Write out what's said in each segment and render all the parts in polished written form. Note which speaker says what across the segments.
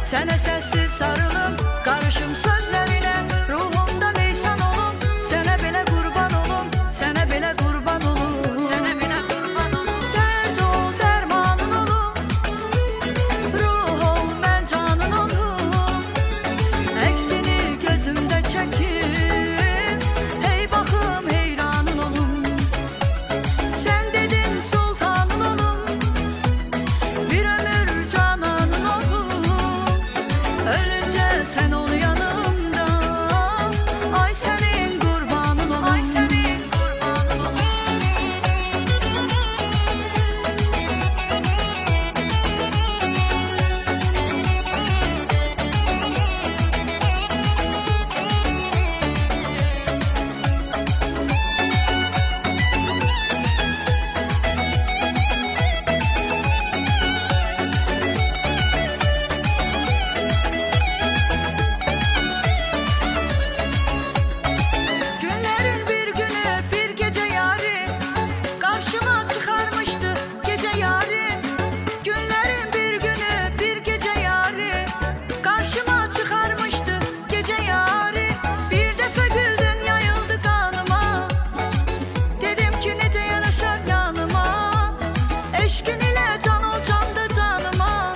Speaker 1: Sənə səssiz sarılım, qarışım sözlərinə, ruhumda leysan olum, sənə belə qurban olum, sənə belə qurban olum, sənə belə qurban olum. Dərd ol, dərmanın olum, ruh ol, mən canın olum. Əksini gözümdə çəkib, hey baxım heyranın olum. Sən dedin sultanın olum, bir ömür cananın olum. Ölünce sen ol yanımda, ay senin kurbanın olum, ay senin kurbanın olum. Günlerin bir günü bir gece yari karşıma çıkarmıştı gece yari. Günlerin bir günü bir gece yari karşıma çıkarmıştı gece yari. Bir defa güldün yayıldı kanıma, dedim ki nece yanaşar yanıma. Eşkin ile can ol can da canıma,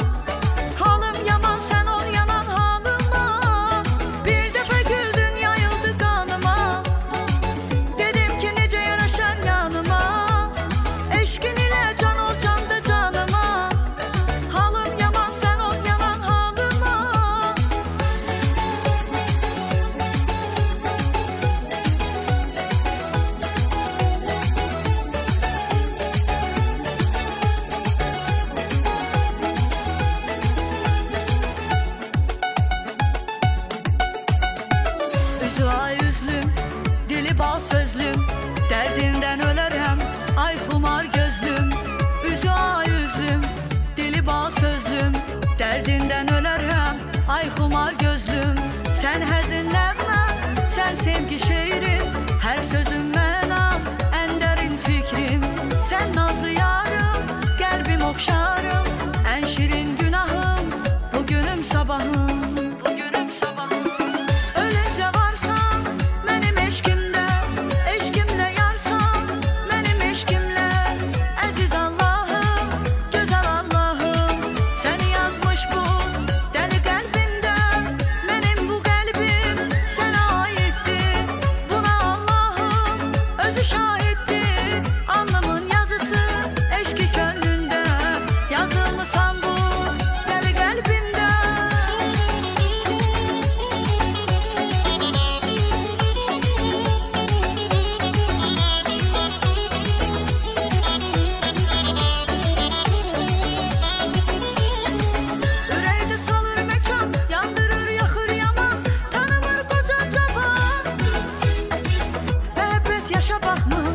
Speaker 1: halım yaman sen ol yanan halıma. Bir defa güldün yayıldı kanıma, dedim ki nece yanaşar yanıma. Eşkin ile can ol can da canıma, halım yaman sen ol yanan halıma. Üzü ay üzlüm, dili bal sözlüm, derdinden ölerem, ay xumar gözlüm. Üzü ay üzlüm, dili bal sözlüm, derdinden ölerem, ay xumar gözlüm. Sen həzin nəğmə, sen sevgi şeirim, her sözüm mənam, en derin fikrim. Sen nazlı yarım, kalbim okşarım, en şirin günahım, bugünüm sabahım, bugünüm sabahım. Ölünce varsan benim eşkimde, eşkimle yarsan benim eşkimle. Aziz Allah'ım, güzel Allah'ım, seni yazmış bu deli kalbimde. Benim bu kalbim sana aittir, buna Allah'ım özü şahittir. Alnımın yazısı eşki gönlünde, yazılmışsan bu deli kalbimde. Ürəkdə salır məkan, yandırır yaxır yaman, tanımır qoca cavan, məhəbbət yaşa baxmır.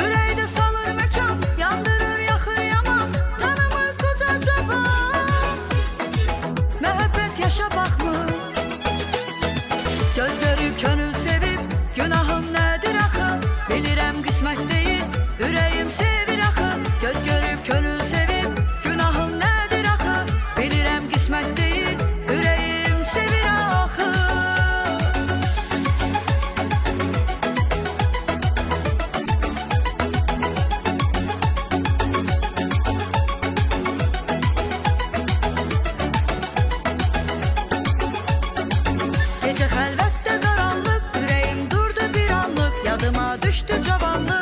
Speaker 1: Ürəkdə salır məkan, yandırır yaxır yaman, tanımır qoca cavan, məhəbbət yaşa baxmır. Göz görüb könül sevib, günahım nədir axı, bilirəm qismət deyil, ürəyim sevir axı. Göz görüb könül sevib, günahım nədir axı, bilirəm qismət deyil, ürəyim sevir axı. Gece xəlvətdə qaranlıq, ürəyim durdu bir anlıq, yadıma düşdü cavanlıq.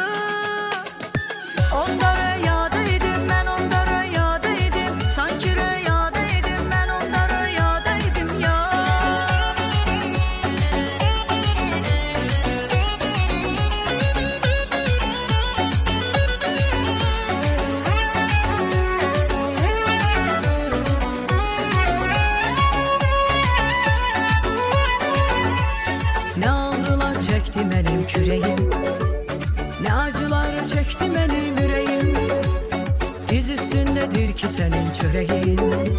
Speaker 1: Onda rüyada idim, mən onda rüyada idim, sanki rüyada idim, mən onda rüyada idim ya. Ne ağrılar çekti benim küreğim, ne acılar çekti benim yüreğim. Diz üstündedir ki senin çöreğin.